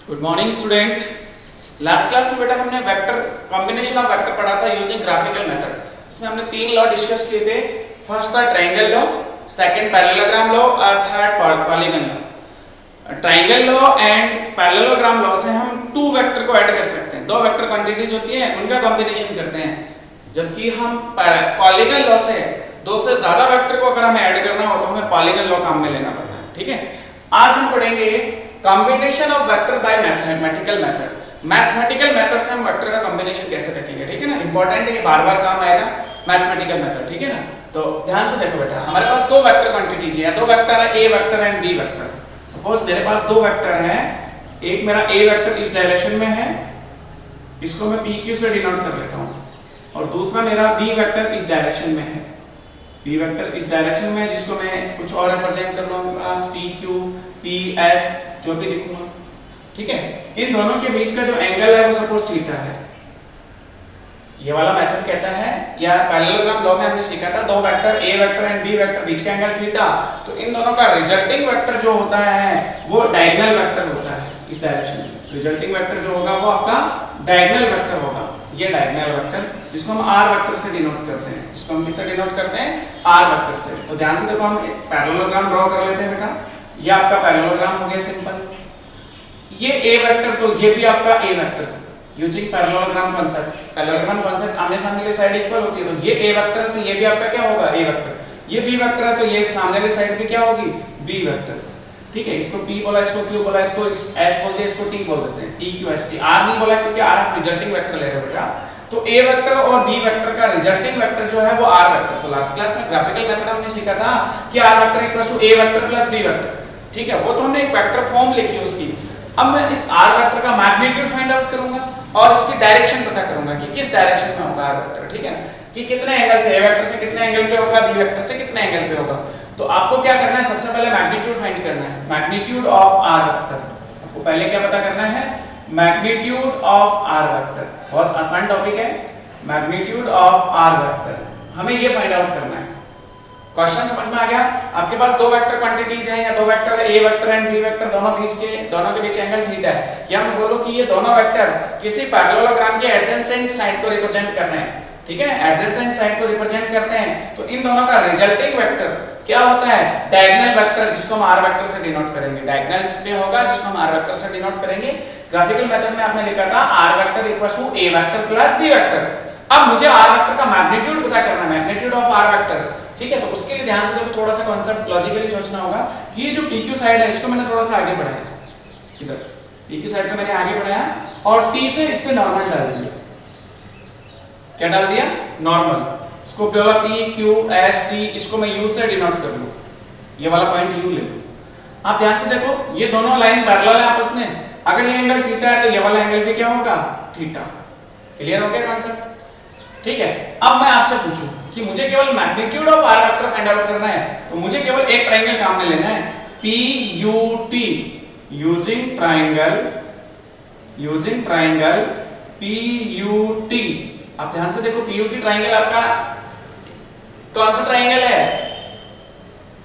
Good morning student. Last class में बेटा हमने वेक्टर कॉम्बिनेशन ऑफ वेक्टर पढ़ा था यूजिंग ग्राफिकल मेथड। इसमें हमने तीन लॉ डिस्कस किए थे। फर्स्ट था triangle law, second parallelogram law और third polygon law. Triangle law and parallelogram law से हम टू वेक्टर को ऐड कर सकते हैं। दो वेक्टर क्वांटिटीज होती है उनका कॉम्बिनेशन करते हैं, जबकि हम पॉलीगन लॉ से दो से ज्यादा वेक्टर को अगर हमें ऐड करना हो तो हमें पॉलीगन लॉ काम में लेना पड़ता है। ठीक है, आज हम पढ़ेंगे combination of vector by mathematical method. Mathematical method से हम वेक्टर का कॉम्बिनेशन कैसे रखेंगे, ठीक है ना। इंपॉर्टेंट है, ये बार बार काम आएगा मैथमेटिकल मेथड, ठीक है ना। तो ध्यान से देखो बेटा, हमारे पास दो वेक्टर क्वांटिटीज है, दो वेक्टर है, A vector and B vector. Suppose मेरे पास दो वेक्टर हैं, एक मेरा ए वेक्टर इस डायरेक्शन में है, इसको मैं पी क्यू से डिनोट कर लेता हूं, और दूसरा मेरा बी वेक्टर इस डायरेक्शन में है, बी वेक्टर इस डायरेक्शन में, जिसको मैं कुछ और रिप्रेजेंट कर लूंगा पी क्यू पी एस जो भी लिखूंगा। ठीक है, इन दोनों के बीच का जो एंगल है वो सपोज थीटा है। ये वाला मेथड कहता है, या पैरेललोग्राम लॉ में हमने सीखा था, दो vector A vector and B vector बीच का एंगल थीटा, तो इन दोनों का रिजल्टिंग वेक्टर जो होता है वो डायगोनल वेक्टर होता है इस डायरेक्शन में। रिजल्टिंग वेक्टर जो होगा वो आपका डायगोनल वेक्टर होगा, ये डायगोनल वेक्टर, जिसको हम आर वेक्टर से डिनोट करते हैं। जिसको हम किससे डिनोट करते हैं? आर वेक्टर से। तो ध्यान से देखो, हम पैरेललोग्राम ड्रॉ कर लेते हैं बेटा। ये आपका पैरेललोग्राम हो गया सिंपल। ये ए वेक्टर, तो ये भी आपका A vector using parallelogram concept. Parallelogram concept आमने सामने की साइड इक्वल होती है, तो ये ए वेक्टर है तो ये भी आपका क्या होगा? A vector. ये बी वेक्टर है तो ये सामने वाली साइड भी क्या होगी? B vector. ठीक है, इसको p बोला, इसको q बोला, इसको s बोल दिया, इसको t बोल देते हैं, p q s t। r नहीं बोला क्योंकि r आप रिजल्टिंग वेक्टर ले रहे हो बेटा। तो a वेक्टर और b वेक्टर का रिजल्टिंग वेक्टर जो है वो r वेक्टर। तो लास्ट क्लास में ग्राफिकल मेथड हमने सीखा था कि r vector equals to a vector plus b vector. ठीक है, वो तो हमने एक वेक्टर फॉर्म लिखी उसकी। अब मैं इस r वेक्टर का मैग्नीट्यूड फाइंड आउट करूंगा और इसकी डायरेक्शन पता करूंगा कि किस डायरेक्शन में होगा r वेक्टर। ठीक है, कि कितने एंगल से, a वेक्टर से कितने एंगल पे होगा, b वेक्टर से कितने एंगल पे होगा। तो आपको क्या करना है, सबसे पहले मैग्नीट्यूड फाइंड करना है, मैग्नीट्यूड ऑफ आर वेक्टर। आपको पहले क्या पता करना है? Magnitude of R vector. बहुत आसान टॉपिक है, मैग्नीट्यूड ऑफ आर वेक्टर हमें ये फाइंड आउट करना है। क्वेश्चन समझ में आ गया? आपके पास दो वेक्टर क्वांटिटीज हैं, या दो vector A vector and B vector, दोनों के बीच एंगल थीटा है। या हम बोलो कि ये दोनों वेक्टर किसी पैरेललोग्राम के एडजेसेंट साइड को रिप्रेजेंट कर रहे हैं। ठीक है, एडजेसेंट साइड को रिप्रेजेंट करते हैं, तो इन दोनों का रिजल्टिंग वेक्टर क्या होता है? डायगोनल वेक्टर, जिसको हम आर वेक्टर से डिनोट करेंगे। डायगोनल पे होगा जिसको हम आर वेक्टर से डिनोट करेंगे। ग्राफिकल मेथड में आपने लिखा था R vector equals to A vector plus B vector. अब मुझे आर वेक्टर का मैग्नीट्यूड पता करना है, मैग्नीट्यूड ऑफ आर वेक्टर। ठीक है, तो उसके लिए ध्यान से देखो, थोड़ा सा कांसेप्ट लॉजिकली सोचना होगा। ये जो पी क्यू साइड है इसको मैंने थोड़ा सा आगे बढ़ाया, इधर पी क्यू साइड को मैंने आगे बढ़ाया और टी से इस पे नॉर्मल डाल दिया। क्या डाल दिया? नॉर्मल। इसको बोला p q s t, इसको मैं u से डिनोट कर लूं, ये वाला पॉइंट u ले लूं। आप ध्यान से देखो, ये दोनों लाइन पैरेलल है आपस में। अगर ये एंगल थीटा है तो ये वाला एंगल भी क्या होगा? थीटा। क्लियर हो गया कॉन्सेप्ट? ठीक है, अब मैं आपसे पूछूं कि मुझे केवल magnitude of R vector find out करना है, तो मुझे केवल एक ट्रायंगल काम में लेना है, p u t, using triangle p u t। आप ध्यान से देखो, PUT ट्रायंगल आपका कौन सा ट्रायंगल है?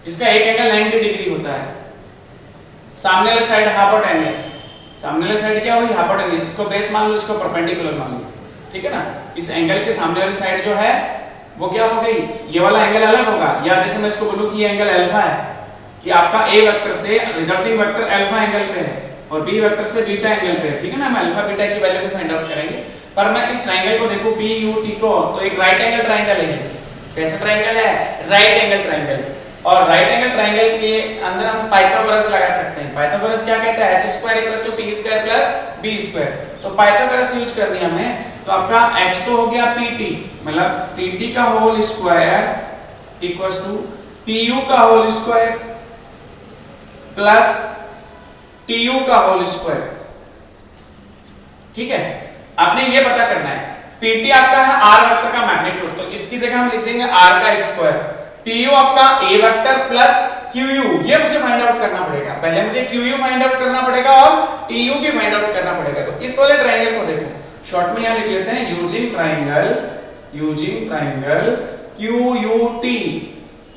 जिसका एक एंगल 90 डिग्री होता है। सामने वाली साइड हाइपोटेन्यूज, सामने वाली साइड क्या हुई? हाइपोटेन्यूज। इसको बेस मान लो, इसको परपेंडिकुलर मान लो। ठीक है ना, इस एंगल के सामने वाली साइड जो है वो क्या हो गई? ये वाला एंगल अलग होगा। या जैसे मैं इसको बोलूं कि ये एंगल अल्फा है, कि आपका ए वेक्टर से रिजल्टिंग वेक्टर अल्फा एंगल पे है और बी वेक्टर से बीटा एंगल पे है। ठीक है ना, हम अल्फा बीटा की वैल्यू को फाइंड आउट करेंगे। पर मैं इस ट्रायंगल को देखूं पी यू टी को, तो एक राइट एंगल ट्रायंगल है। कैसा ट्रायंगल है? Right angle triangle. और राइट एंगल ट्रायंगल के अंदर हम पाइथागोरस लगा सकते हैं। पाइथागोरस क्या कहता है? h² = p² + b²। तो पाइथागोरस यूज कर दिया हमने, तो आपका h तो हो गया pt, मतलब pt का whole square equals to pu का होल स्क्वायर प्लस tu का होल स्क्वायर। ठीक है, आपने ये पता करना है, pt आपका है r वेक्टर का मैग्नीट्यूड, तो इसकी जगह हम लिख देंगे r का स्क्वायर। pu आपका a वेक्टर प्लस qu, ये मुझे फाइंड आउट करना पड़ेगा। पहले मुझे qu फाइंड आउट करना पड़ेगा और tu भी फाइंड आउट करना पड़ेगा। तो इस वाले ट्रायंगल को देखो, शॉर्ट में यहां लिख लेते हैं using triangle QUT,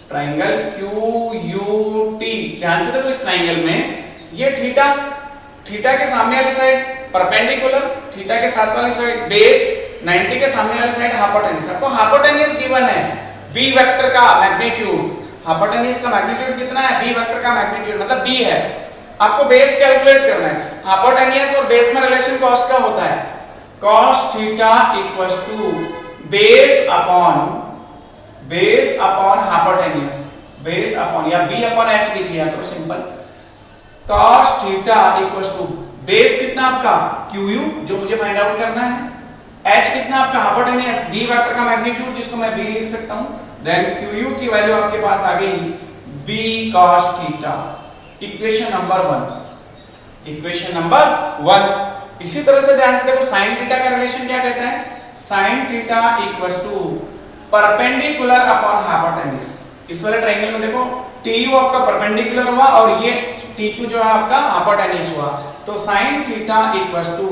triangle QUT। ध्यान से देखो, इस ट्रायंगल में ये थीटा थीटा के सामने वाली साइड परपेंडिकुलर, थीटा के साथ वाली साइड बेस, 90 के सामने वाली साइड हाइपोटेन्यूज। आपको हाइपोटेन्यूज गिवन है, b वेक्टर का मैग्नीट्यूड, हाइपोटेन्यूज का मैग्नीट्यूड कितना है, b वेक्टर का मैग्नीट्यूड मतलब b है। आपको बेस कैलकुलेट करना है। हाइपोटेन्यूज और बेस में रिलेशन कॉस का होता है, cos theta equals to base upon hypotenuse, base upon या b अपॉन h लिख लिया करो simple. cos theta equals to base कितना आपका qu जो मुझे फाइंड आउट करना है, h कितना आपका हाइपोटेन्यूज b वेक्टर का मैग्नीट्यूड जिसको मैं b लिख सकता हूं, देन qu की वैल्यू आपके पास आ गई b cos theta. Equation number 1, equation number 1। इसी तरह से ध्यान से देखो sin थीटा का रिलेशन क्या कहता है, sin theta equals to perpendicular upon hypotenuse. इस वाले ट्रायंगल में देखो tu आपका परपेंडिकुलर हुआ और ये tq जो है आपका हाइपोटेन्यूज हुआ, तो sin theta equals to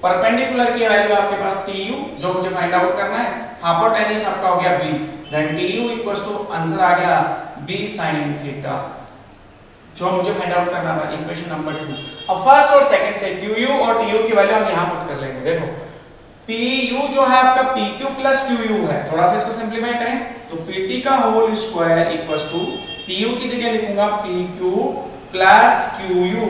perpendicular की वैल्यू आपके पास tu जो मुझे फाइंड आउट करना है, हाइपोटेन्यूज आपका हो गया b, then tu equals to answer आ गया b sin थीटा जो मुझे फाइंड आउट करना था, इक्वेशन नंबर 2। अब फर्स्ट और सेकंड से qu और tu की वैल्यू हम यहां पुट कर लेंगे। देखो pu जो है आपका pq प्लस qu है, थोड़ा सा इसको सिंपलीफाई करें तो pt का whole square equals to pu की जगह लिखूंगा pq प्लस qu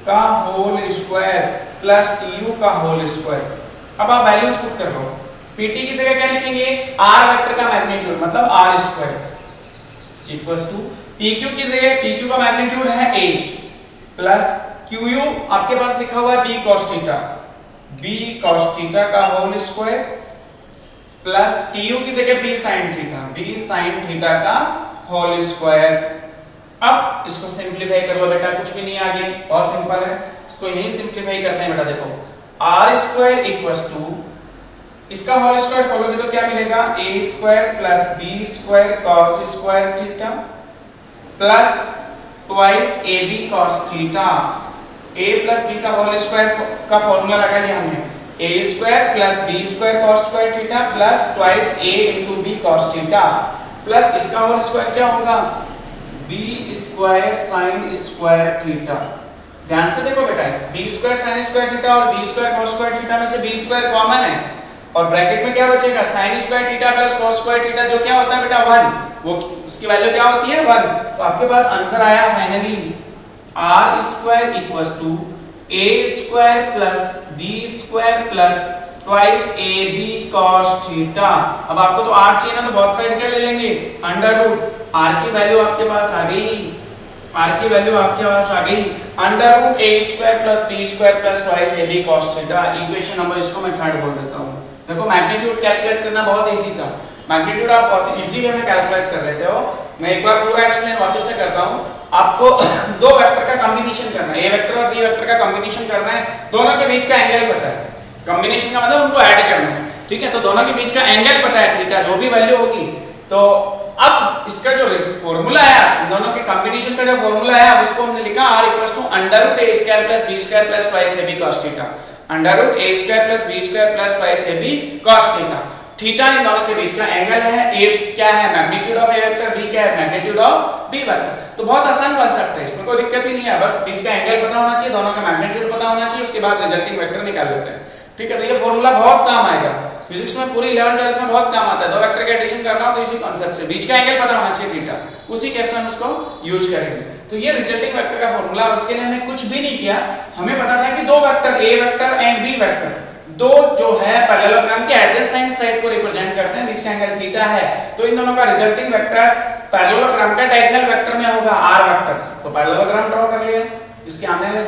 का होल स्क्वायर प्लस tu का होल स्क्वायर। अब आप वैल्यूज पुट कर लो, pt की जगह क्या लिखेंगे, r वेक्टर का मैग्नीट्यूड मतलब r square equals to pq की जगह pq का मैग्नीट्यूड है a प्लस qu आपके पास लिखा हुआ है b cos theta, b cos theta का होल स्क्वायर प्लस tu की जगह b sin theta, b sin theta का होल स्क्वायर। अब इसको सिंपलीफाई कर लो बेटा, कुछ भी नहीं आगे, बहुत सिंपल है, इसको यही सिंपलीफाई करते हैं बेटा। देखो r स्क्वायर इक्वल्स टू इसका होल स्क्वायर खोलोगे तो क्या मिलेगा, a square plus b square cos square theta plus twice ab cos theta. a plus b का होल स्क्वायर का फॉर्मूला लगा लिया हमने, a square plus b square cos square theta plus twice a into b cos theta plus इसका whole square क्या होगा, b square sin square theta. ध्यान से देखो बेटा, इस b square sin square theta और b square cos square theta में से b स्क्वायर कॉमन है और ब्रैकेट में क्या बचेगा, sin square theta plus cos square theta जो क्या होता है बेटा 1, वो उसकी वैल्यू क्या होती है 1। तो आपके पास आंसर आया finally r square equals to a square plus b square plus twice ab cos theta. अब आपको तो r चाहिए ना, तो बहुत साइड क्या ले लेंगे, अंडर रूट, r की वैल्यू आपके पास आ गई, r की वैल्यू आपके पास आ गई under root a square plus b square plus twice ab cos theta. Equation number इसको मैं थर्ड बोल देता हूं। देखो मैग्नीट्यूड कैलकुलेट करना बहुत इजी था, मैग्नीट्यूड आप बहुत इजी वे में कैलकुलेट कर लेते हो। मैं एक बार पूरा एक्सप्लेन वापस से करता हूं। आपको दो वेक्टर का कॉम्बिनेशन करना है, ए वेक्टर और बी वेक्टर का कॉम्बिनेशन करना है, दोनों के बीच का एंगल पता है, कॉम्बिनेशन का मतलब उनको ऐड करना है, ठीक है। तो दोनों के बीच का एंगल पता है थीटा, जो भी वैल्यू होगी। तो अब इसका जो फॉर्मूला है, दोनों के कॉम्बिनेशन का जो फॉर्मूला है उसको हमने लिखा r equals to under root a square plus b square plus twice ab cos theta, under root a square plus b square plus twice ab cos theta. Theta इन दोनों के बीच का एंगल है, a क्या है magnitude of a vector, b क्या है मैग्नीट्यूड ऑफ b वेक्टर। तो बहुत आसान बन सकता है, इसमें कोई दिक्कत ही नहीं है, बस बीच का एंगल पता होना चाहिए, दोनों का मैग्नीट्यूड पता होना चाहिए, उसके बाद रिजल्टिंग वेक्टर निकाल लेते हैं, ठीक है। तो ये फॉर्मूला बहुत काम आएगा, फिजिक्स में पूरी 11th 12th में बहुत काम आता है। दो वेक्टर का एडिशन करना हो तो इसी कांसेप्ट से, बीच का एंगल पता होना चाहिए थीटा, उसी केस में हम इसको यूज करेंगे। तो ये रिजल्टिंग वेक्टर का फॉर्मूला, उसके लिए हमने कुछ भी नहीं किया, हमें पता था कि दो vector a vector and b vector, दो जो है पैरेललोग्राम के एडजेसेंट साइड को रिप्रेजेंट करते हैं, बीच का एंगल थीटा है, तो इन दोनों का रिजल्टिंग वेक्टर पैरेललोग्राम का डायगोनल वेक्टर में होगा r वेक्टर। तो पैरेललोग्राम ड्रॉ कर लिया, इसके आमने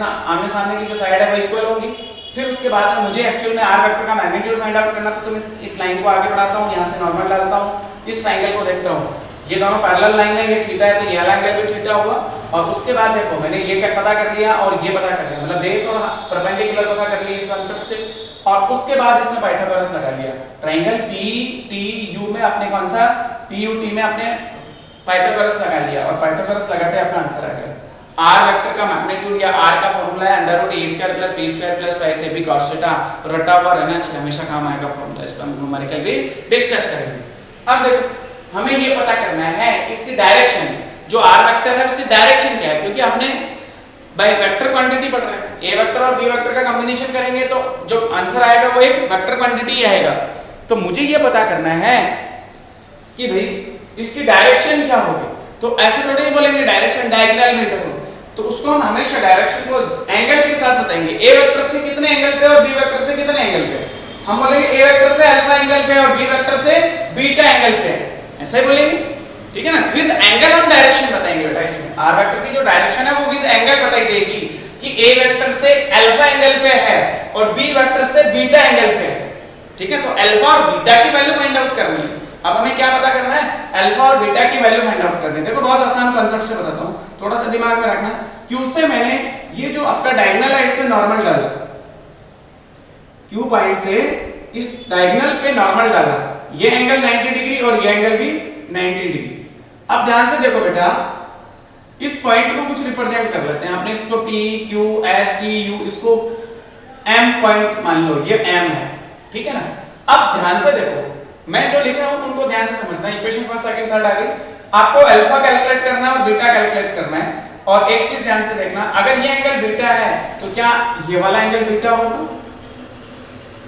सामने की जो साइड है वो इक्वल होगी। फिर उसके बाद में मुझे एक्चुअल में r वेक्टर का मैग्नीट्यूड फाइंड आउट करना था, तो मैं इस लाइन को आगे बढ़ाता हूं, यहां से नॉर्मल डालता हूं, इस ट्रायंगल को देखता हूं, ये दोनों पैरेलल लाइन है, ये थीटा है, तो ये वाला एंगल भी थीटा हुआ। और उसके बाद देखो मैंने ये क्या पता कर लिया और ये पता कर लिया, मतलब बेस और परपेंडिकुलर पता कर लिया इस कांसेप्ट से, और उसके बाद इसमें पाइथागोरस लगा लिया। ट्रायंगल PTU में आपने कौन सा, PUT में आपने पाइथागोरस लगा लिया और पाइथागोरस लगाते आपका आंसर आ गया। r वेक्टर का मैग्नीट्यूड या r का फॉर्मूला है under root a square plus b square plus twice ab cos theta. रटा हुआ रहना चाहिए, हमेशा काम आएगा फॉर्मूला, इसका हम न्यूमेरिकल भी डिस्कस करेंगे। अब देखो हमें ये पता करना है इसकी डायरेक्शन, जो r वेक्टर है उसकी डायरेक्शन क्या है, क्योंकि हमने भाई वेक्टर क्वांटिटी पढ़ रहे हैं, ए वेक्टर और बी वेक्टर का कॉम्बिनेशन करेंगे तो जो आंसर आएगा वो एक वेक्टर क्वांटिटी ही आएगा। तो मुझे ये पता करना है कि भाई इसकी डायरेक्शन क्या होगी। तो ऐसे थोड़ी बोलेंगे डायरेक्शन डायगोनल में देखो, तो उसको हम हमेशा डायरेक्शन को एंगल के साथ बताएंगे। ए वेक्टर से कितने एंगल पे और बी वेक्टर से कितने एंगल पे। हम बोलेंगे ए वेक्टर से अल्फा एंगल पे और बी वेक्टर से बीटा एंगल पे, ऐसा ही बोलेंगे, ठीक है ना। विद एंगल हम डायरेक्शन बताएंगे बेटा। इसमें आर वेक्टर की जो डायरेक्शन है वो विद एंगल बताई जाएगी कि ए वेक्टर से अल्फा एंगल पे है और बी वेक्टर से बीटा एंगल पे है, ठीक है। तो अल्फा और बीटा की वैल्यू फाइंड आउट करनी है। अब हमें क्या पता करना है, अल्फा और बीटा की वैल्यू फाइंड आउट करनी है। देखो बहुत आसान कांसेप्ट से बताता हूं, थोड़ा सा दिमाग में रखना। क्यू से मैंने ये जो आपका डायगोनल है इस पे नॉर्मल डाला, क्यू पॉइंट से इस डायगोनल पे नॉर्मल डाला, ये एंगल 90 डिग्री और ये एंगल भी 90 डिग्री। अब ध्यान से देखो बेटा, इस पॉइंट को कुछ रिप्रेजेंट कर लेते हैं। आपने इसको P Q S T U, इसको M पॉइंट मान लो, ये M है, ठीक है ना। अब ध्यान से देखो, मैं जो लिख रहा हूं उनको ध्यान से समझना। इक्वेशन फर्स्ट सेकंड थर्ड आ गई, आपको अल्फा कैलकुलेट करना है और बीटा कैलकुलेट करना है। और एक चीज ध्यान से देखना, अगर ये एंगल बीटा है तो क्या ये वाला एंगल बीटा होगा?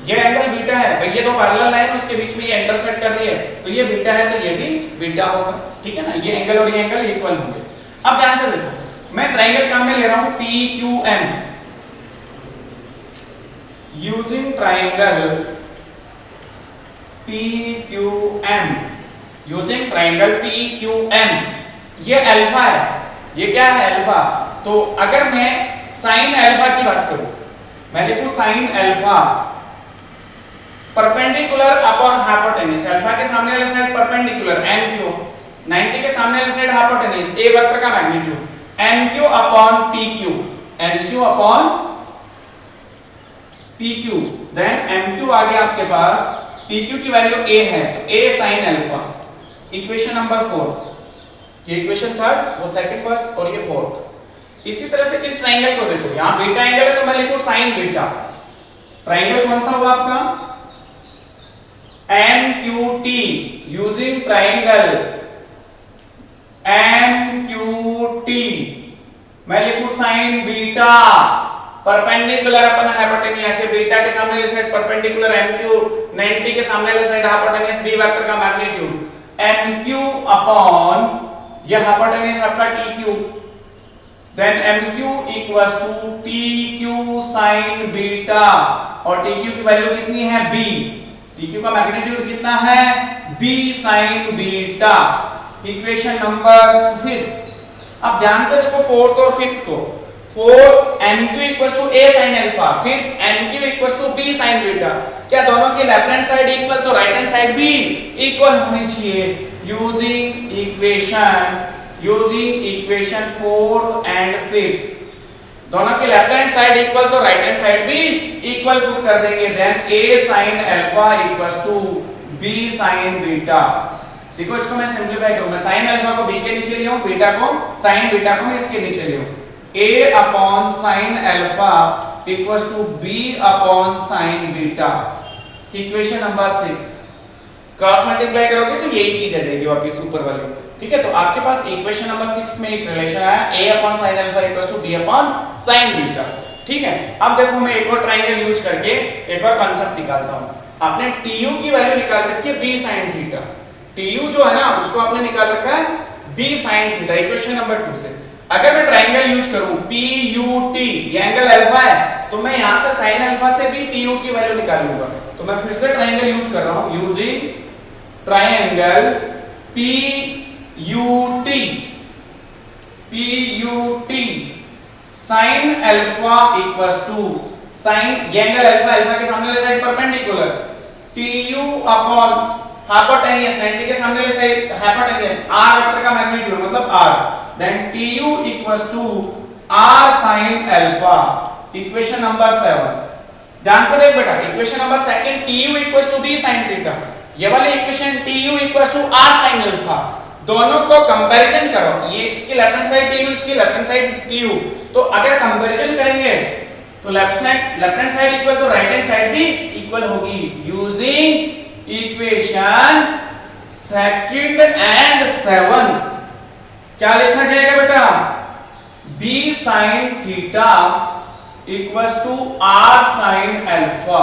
ये एंगल बीटा है भाई, ये दो पैरेलल लाइन उसके बीच में ये इंटरसेक्ट कर रही है, तो ये बीटा है तो ये भी बीटा होगा, ठीक है ना। ये एंगल और ये एंगल इक्वल होंगे। अब ध्यान से देखो, मैं ट्रायंगल काम में ले रहा हूं PQM, using triangle PQM, using triangle PQM। ये अल्फा है, ये क्या है अल्फा। तो अगर मैं साइन अल्फा की बात करूं, मैं लिखूं sine alpha perpendicular upon hypotenuse. Alpha के सामने वाला साइड परपेंडिकुलर NQ, 90 के सामने वाला साइड हाइपोटेन्यूज, ए वेक्टर का magnitude NQ upon PQ, NQ upon PQ, then MQ आ गया आपके पास, PQ की वैल्यू A है तो A sin alpha. Equation number 4, ये इक्वेशन थर्ड, वो सेकंड फर्स्ट और ये फोर्थ। इसी तरह से इस ट्रायंगल को देखो, यहां बीटा एंगल है तो मैं लिखूं sin बीटा। ट्रायंगल कौन सा हुआ आपका MQT, यूजिंग ट्रायंगल MQT, मैं लिखूं sin beta perpendicular upon hypotenuse. ऐसे बीटा के सामने वाली साइड परपेंडिकुलर MQ, 90 के सामने वाली साइड हाइपोटेन्यूज, बी वेक्टर का मैग्नीट्यूड MQ अपॉन ये हाइपोटेन्यूज आपका TQ, then MQ equals to TQ sin beta, और TQ की वैल्यू कितनी है B, TQ का मैग्नीट्यूड कितना है B sin beta. Equation number 5। अब ध्यान से देखो फोर्थ और फिफ्थ को, fourth MQ equals to A sin alpha, फिर MQ equals to B sin beta. क्या दोनों की लेफ्ट हैंड साइड इक्वल तो राइट हैंड साइड भी इक्वल होनी चाहिए। Using equation fourth and fifth, दोनों की लेफ्ट हैंड साइड इक्वल तो राइट हैंड साइड भी इक्वल पुट कर देंगे, then A sin alpha equals to B sin beta. देखो इसको मैं सिंपलीफाई करूंगा, sin अल्फा को B के नीचे ले आऊं, बीटा को sin बीटा को मैं इसके नीचे ले आऊं। A upon sin alpha equals to B upon sin beta. Equation number 6 cross multiply करोगे तो यही चीज आ जाएगी वापस ऊपर वाली, ठीक है। तो आपके पास इक्वेशन नंबर 6 में एक रिलेशन आया A upon sin alpha equals to B upon sin beta, ठीक है। अब देखो मैं एक और ट्रायंगल यूज करके एक और कांसेप्ट निकालता हूं। आपने TU की वैल्यू निकाल रखी है B sin थीटा, TU जो है ना उसको आपने निकाल रखा है B sin theta equation number 2 से। अगर मैं ट्रायंगल यूज करूं PUT, ये एंगल अल्फा है, तो मैं यहां से sin अल्फा से भी TU की वैल्यू निकाल लूंगा। तो मैं फिर से ट्रायंगल यूज कर रहा हूं, using triangle PUT sin alpha equals to sin, ये एंगल अल्फा के सामने वाली side perpendicular, TU upon hypotenuse, 90 के सामने वाली साइड हाइपोटेन्यूज, R वेक्टर का मैग्नीट्यूड मतलब R, then TU equals to R sin alpha. Equation number 7। ध्यान से देख बेटा, equation number second TU equals to B sin theta, ये वाली equation TU equals to R sin alpha, दोनों को कंपैरिजन करो। ये इसकी लेफ्ट हैंड साइड TU, इसकी लेफ्ट हैंड साइड TU, तो अगर कंपैरिजन करेंगे तो लेफ्ट हैंड साइड इक्वल तो राइट हैंड साइड भी इक्वल होगी। यूजिंग इक्वेशन सेकंड एंड 7 क्या लिखा जाएगा बेटा, B sine theta equals to R sine alpha.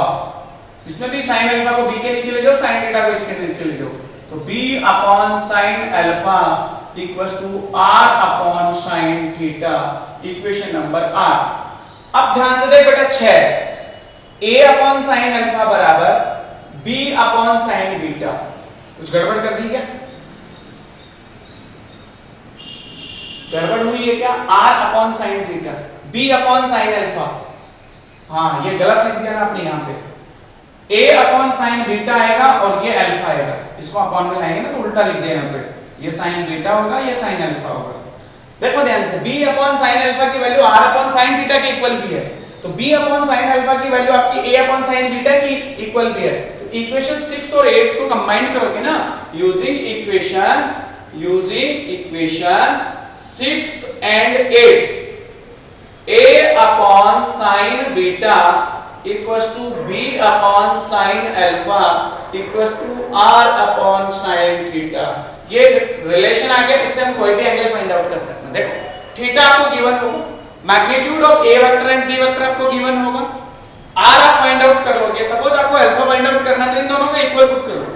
इसमें भी साइन अल्फा को बी के नीचे ले जाओ, साइन थीटा को इसके नीचे ले जाओ, तो B upon sine alpha equals to R upon sine theta, equation number 8। अब ध्यान से देख बेटा 6, a अपॉन साइन अल्फा बराबर b अपॉन साइन बीटा। कुछ गड़बड़ कर दी क्या? गड़बड़ हुई है क्या? r upon sine theta, b upon sine alpha. हाँ, ये गलत लिख दिया ना आपने यहाँ पे। a अपॉन साइन बीटा आएगा और ये अल्फा आएगा, इसको अपॉन में लाएंगे ना तो उल्टा लिख देना पे, ये साइन बीटा होगा, ये साइन अल्फा होगा। देखो ध्यान से, b अपॉन साइन अल्फा की value r upon sine theta के इक्वल भी है, तो b अपॉन साइन अल्फा की वैल्यू आपकी a अपॉन साइन बीटा की इक्वल भी है। तो इक्वेशन 6 और 8 को कंबाइन करोगे ना, using equation 6 and 8, a upon sine beta equals to b upon sine alpha equals to r upon sine theta. ये रिलेशन आ गया, इससे हम कोई भी एंगल फाइंड आउट कर सकते हैं। देखो थीटा आपको गिवन होगा, magnitude of a vector and b vector आपको गिवन होगा, r आप फाइंड आउट कर लोगे। सपोज आपको अल्फा फाइंड आउट करना है तो इन दोनों को इक्वल पुट कर लो,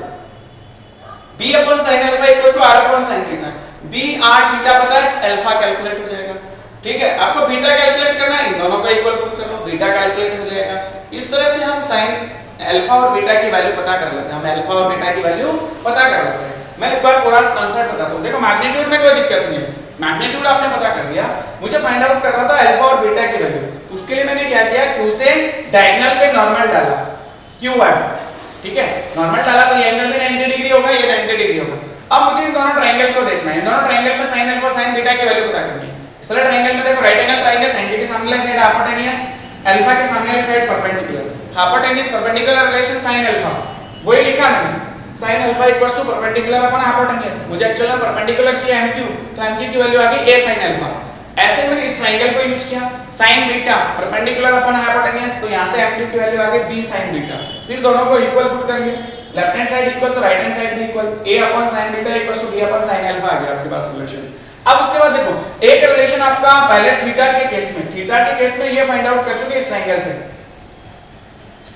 b upon sine alpha equals to r upon sine theta. b r theta पता है, अल्फा कैलकुलेट हो जाएगा। ठीक है, आपको बीटा कैलकुलेट करना है, इन दोनों को इक्वल पुट कर लो, बीटा कैलकुलेट हो जाएगा। इस तरह से हम साइन अल्फा और बीटा की वैल्यू पता कर लेते हैं, हम अल्फा और बीटा की वैल्यू पता कर लेते हैं। मैं एक बार पूरा कांसेप्ट बताता हूं। देखो मैग्नीट्यूड में कोई दिक्कत नहीं है, मैग्नीट्यूड आपने पता कर दिया, मुझे फाइंड आउट करना था अल्फा और बीटा की वैल्यू। तो उसके लिए मैंने क्या किया, q से डायगोनल पे नॉर्मल डाला, q1, ठीक है, नॉर्मल डाला तो ये एंगल भी 90 डिग्री होगा, ये 90 डिग्री होगा। अब मुझे इन दोनों ट्रायंगल को देखना है, इन दोनों ट्रायंगल में साइन अल्फा साइन बीटा की वैल्यू पता करनी है। इस तरह ट्रायंगल में देखो, राइट एंगल ट्रायंगल, 90 के सामने वाली साइड हाइपोटेन्यूस, अल्फा के सामने वाली side perpendicular, hypotenuse perpendicular relation sine alpha, वही लिखा मैंने, sin alpha equals to perpendicular upon hypotenuse. मुझे एक्चुअल में परपेंडिकुलर चाहिए mq, तो mq की वैल्यू आ गई a sin अल्फा। ऐसे मैंने इस ट्रायंगल को यूज किया, sin beta perpendicular upon hypotenuse, तो यहां से mq की वैल्यू आ गई b sin बीटा। फिर दोनों को इक्वल पुट कर लिया, लेफ्ट हैंड साइड इक्वल तो राइट हैंड साइड भी equal, a upon sin beta equals to b upon sin alpha आ गया आपके पास रिलेशन। अब उसके बाद देखो, एक रिलेशन आपका पहले थीटा के केस में ये फाइंड आउट कर चुके इस ट्रायंगल से।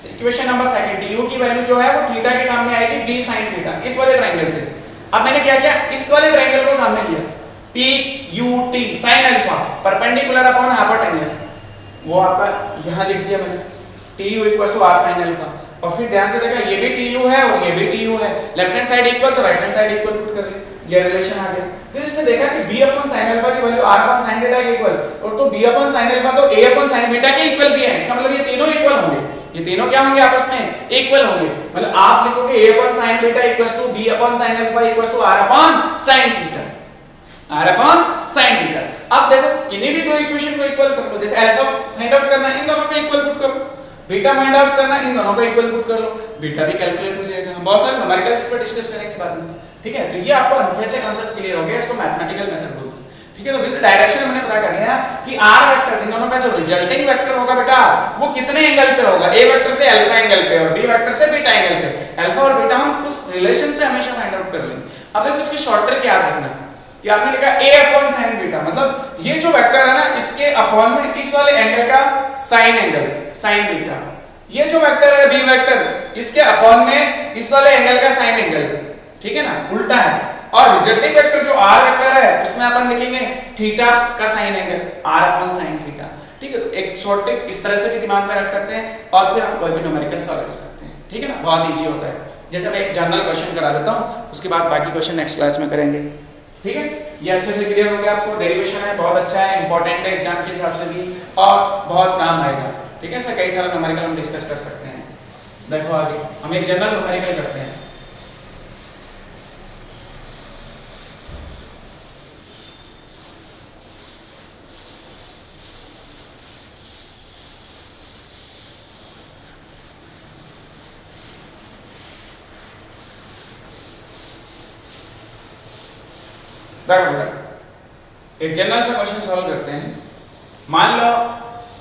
इक्वेशन नंबर 2, du की वैल्यू जो है वो थीटा के काम में आएगी b sin थीटा, इस वाले ट्रायंगल से। अब मैंने क्या किया, इस वाले ट्रायंगल को काम में लिया, p u t sin alpha perpendicular upon hypotenuse, वो आपका यहां लिख दिया मैंने, tu equals to r sin alpha. और फिर ध्यान से देखा, ये भी tu है और ये भी tu है, लेफ्ट हैंड साइड इक्वल तो right hand side equal put कर लिया, ये रिलेशन आ गया। फिर इसने देखा कि b अपॉन sin अल्फा की value r upon sin beta के इक्वल, और तो b अपॉन sin अल्फा तो a अपॉन sin बीटा के इक्वल भी है, इसका मतलब ये तीनों इक्वल होंगे, ये तीनों क्या होंगे आपस में इक्वल होंगे। मतलब आप लिखोगे a upon sin beta equals to b upon sin alpha equals to r upon sin theta, r upon sin theta. अब देखो किन्हीं भी दो इक्वेशन को इक्वल कर लो, जैसे अल्फा फाइंड आउट करना है इन दोनों को इक्वल पुट करो, बीटा फाइंड आउट करना है इन दोनों को इक्वल पुट कर लो, बीटा भी कैलकुलेट हो जाएगा। हम बहुत सारे न्यूमेरिकल्स पर डिस्कस करेंगे बाद में, ठीक है। तो ये आपको अच्छे से कांसेप्ट क्लियर हो गया, इसको मैथमेटिकल मेथड बोलते हैं, ठीक है। तो विद डायरेक्शन हमने पता कर लिया कि r वेक्टर, इन दोनों का जो रिजल्टिंग वेक्टर होगा बेटा वो कितने एंगल पे होगा, a वेक्टर से अल्फा एंगल पे और b वेक्टर से बीटा एंगल पे। अल्फा और बीटा हम उस रिलेशन से हमेशा फाइंड आउट कर लेंगे। अब देखो इसकी शॉर्ट ट्रिक याद रखना कि आपने लिखा a अपॉन sin बीटा, मतलब ये जो वेक्टर है ना इसके अपॉन में इस वाले एंगल का साइन एंगल sin बीटा, ये जो वेक्टर है b वेक्टर इसके अपॉन में इस वाले एंगल का साइन एंगल, ठीक है ना, उल्टा है। और रिजल्टिंग वेक्टर जो r वेक्टर है उसमें अपन लिखेंगे थीटा का sign angle r upon sin theta, ठीक है। तो एक शॉर्ट ट्रिक इस तरह से भी दिमाग में रख सकते हैं और फिर हम कोई भी न्यूमेरिकल सॉल्व कर सकते हैं, ठीक है ना, बहुत इजी होता है। जैसे मैं एक जनरल क्वेश्चन करा देता हूं, उसके बाद बाकी क्वेश्चन नेक्स्ट क्लास में करेंगे, ठीक है। ये अच्छे से क्लियर हो गया आपको, डेरिवेशन है बहुत अच्छा है, इंपॉर्टेंट है एग्जाम के हिसाब से भी और बहुत काम आएगा, ठीक है। इसमें कई सारे न्यूमेरिकल हम डिस्कस कर सकते हैं। देखो आगे हम एक जनरल न्यूमेरिकल करते हैं। एक जनरल सा क्वेश्चन सॉल्व करते हैं। मान लो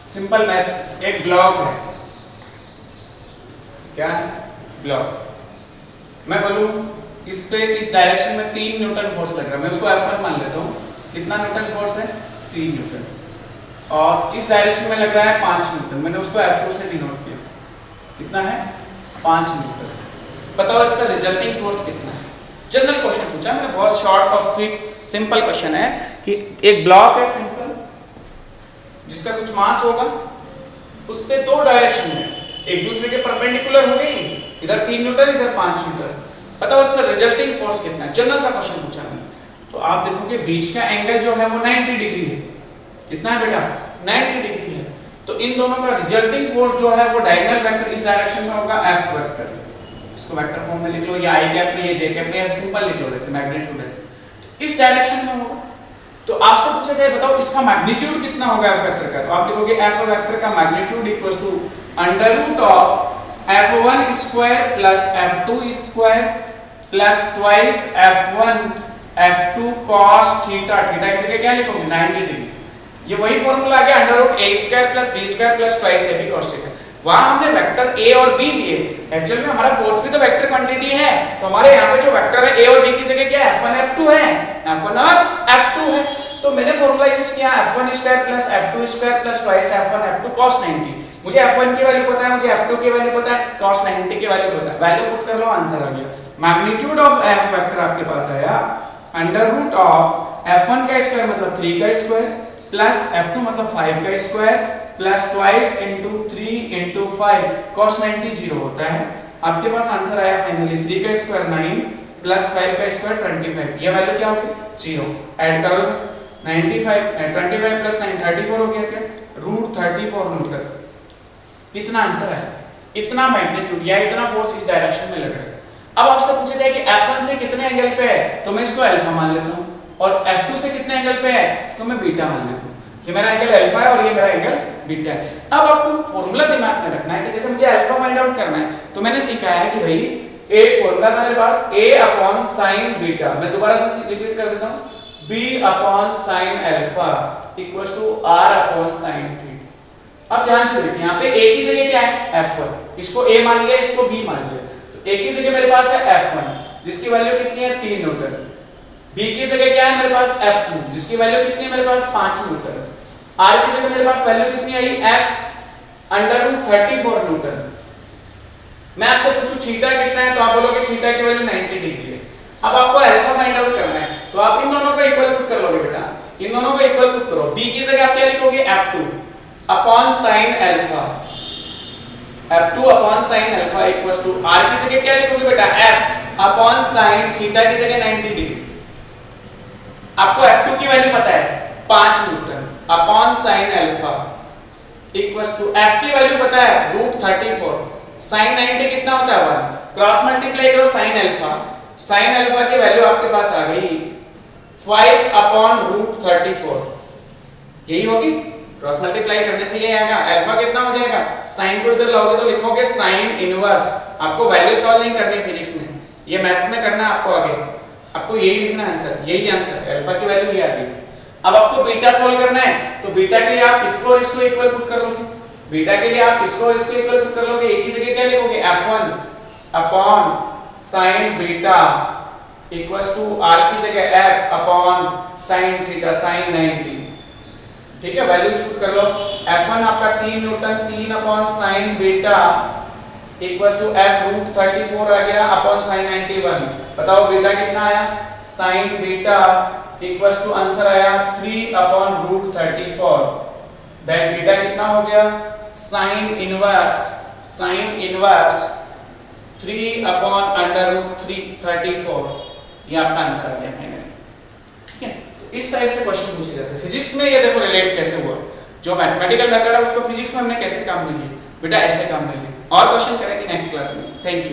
सिंपल मैथ्स, एक ब्लॉक है, क्या है ब्लॉक, मैं बोलूं इस पे इस डायरेक्शन में 3 न्यूटन फोर्स लग रहा है, मैं उसको F1 मान लेता हूं। कितना न्यूटन फोर्स है, 3 न्यूटन। और इस डायरेक्शन में लग रहा है 5 न्यूटन। मैंने उसको F2 से डिनोट किया। कितना है? 5 न्यूटन। बताओ इसका रिजल्टिंग फोर्स कितना है? जनरल क्वेश्चन पूछा मैंने, बहुत शॉर्ट और स्वीट सिंपल क्वेश्चन है कि एक ब्लॉक है सिंपल जिसका कुछ मास होगा, उस पे 2 डायरेक्शन में एक दूसरे के परपेंडिकुलर हो गई, इधर 3 न्यूटन इधर 5 न्यूटन। बताओ इसका रिजल्टिंग फोर्स कितना है? जनरल सा क्वेश्चन पूछा मैंने। तो आप देखोगे बीच का एंगल जो है वो 90 डिग्री है। कितना है बेटा? 90 डिग्री है। तो इन दोनों का रिजल्टिंग फोर्स जो है वो डायगोनल वेक्टर इस डायरेक्शन में होगा, F वेक्टर। इसको वेक्टर फॉर्म में लिख लो, ये I कैप में, ये J कैप में, सिंपल लिख लो जैसे मैग्नीट्यूड है, इस डायरेक्शन में होगा। तो आपसे पूछा जाए बताओ इसका मैग्नीट्यूड कितना होगा F वेक्टर का, तो आप लिखोगे F वेक्टर का magnitude equals to under root of F1 square plus F2 square plus twice F1 F2 cos theta. Theta की जगह क्या लिखोगे? 90 डिग्री। ये वही फॉर्मूला आ गया under root a square plus b square plus twice ab cos theta. वहां हमने वेक्टर a और b लिए, एक्चुअल में हमारा फोर्स भी तो वेक्टर क्वांटिटी है, तो हमारे यहाँ पे जो वेक्टर है a और b की जगह क्या है? F1 F2 है, F1 और F2 है। तो मैंने फॉर्मूला यूज किया F1 square plus F2 square plus twice F1 F2 cos 90। मुझे F1 की वैल्यू पता है, मुझे F2 की वैल्यू पता है, cos 90 की वैल्यू पता है, वैल्यू पुट कर लो, आंसर आ गया। मैग्नीट्यूड ऑफ F वेक्टर आपके पास आया अंडर रूट ऑफ F1 का स्क्वायर मतलब 3 का स्क्वायर प्लस F2 मतलब 5 का square plus twice into 3 into 5 cos 90 0 होता है। आपके पास आंसर आया फाइनली 3 का स्क्वायर 9 प्लस 5 का स्क्वायर 25। ये वैल्यू क्या होगी? 0। ऐड करो 95 25 प्लस 9 34 हो गया क्या? Root 34 Newton. कितना आंसर है? इतना मैग्नीट्यूड या इतना फोर्स इस डायरेक्शन में लग रहा है। अब आपसे पूछा जाए कि F1 से कितने एंगल पे है, तो मैं इसको अल्फा मान लेता हूं, और F2 से कितने एंगल पे है, इसको मैं बीटा मान लेता हूं। ये मेरा एंगल अल्फा है और ये मेरा एंगल बीटा है। अब आपको फॉर्मूला दिमाग में रखना है कि जैसे मुझे अल्फा फाइंड आउट करना है, तो मैंने सीखा है कि भाई एक फॉर्मूला था मेरे पास a अपॉन sin बीटा, मैं दोबारा से रिपीट कर देता हूं, b upon sin alpha equals to r upon sin theta. अब ध्यान से देखिए, यहाँ पे a की जगह क्या है? F1, इसको a मान लिया, इसको b मान लिया, तो a की जगह मेरे पास है F1 जिसकी वैल्यू कितनी है? 3 न्यूटन। b की जगह क्या है मेरे पास? F2 जिसकी वैल्यू कितनी है मेरे पास? 5 न्यूटन। r की जगह मेरे पास वैल्यू कितनी आई? F under root 34 newton. मैं आपसे पूछूं थीटा कितना है, तो आप बोलोगे थीटा की वैल्यू 90 डिग्री है। अब आपको अल्फा फाइंड आउट करना है, तो आप इन दोनों को इक्वल पुट कर लोगे बेटा, इन दोनों को इक्वल पुट करो। b की जगह आप क्या लिखोगे? F2 upon sin alpha, F2 upon sin alpha equals to r की जगह क्या लिखोगे बेटा? F अपॉन sin थीटा की जगह 90 डिग्री। आपको F2 की वैल्यू पता है 5 newton upon sin alpha equals to F की वैल्यू पता है रूट 34, sin 90 कितना होता है? 1। क्रॉस मल्टीप्लाई करो sin अल्फा, sin अल्फा की वैल्यू आपके पास आ गई 5 अपॉन रूट 34। यही होगी, क्रॉस मल्टीप्लाई करने से ये आएगा। अल्फा कितना हो जाएगा? साइन को इधर लाओगे तो लिखोगे साइन इनवर्स। आपको वैल्यू सॉल्व नहीं करनी फिजिक्स में, ये मैथ्स में करना है आपको आगे। आपको यही लिखना आंसर, यही आंसर है, अल्फा की वैल्यू ये आ गई। अब आपको बीटा सॉल्व करना है, तो बीटा के लिए आप इसको और इसको इक्वल पुट कर लोगे। बीटा के लिए आप इसको और इसको इक्वल पुट कर लोगे। एक ही जगह क्या लिखोगे? F1 upon sin beta equals to r की जगह F upon sin theta sin 90। ठीक है, वैल्यू पुट कर लो। F1 आपका 3 newton, 3 upon sin beta equals to F root 34 आ गया अपॉन sin 91। बताओ बीटा कितना आया? sin beta equals to answer आया 3 अपॉन रूट 34। दैट बीटा कितना हो गया? sin inverse 3 upon under root 34। ये आपका आंसर आ गया फाइनली। ठीक है, तो इस टाइप से क्वेश्चन पूछे जाते हैं फिजिक्स में। ये देखो रिलेट कैसे हुआ, जो मैथमेटिकल मेथड है उसको फिजिक्स में हमने कैसे काम में लिया, बेटा ऐसे काम में लिया। और क्वेश्चन करेंगे नेक्स्ट क्लास में। Thank you.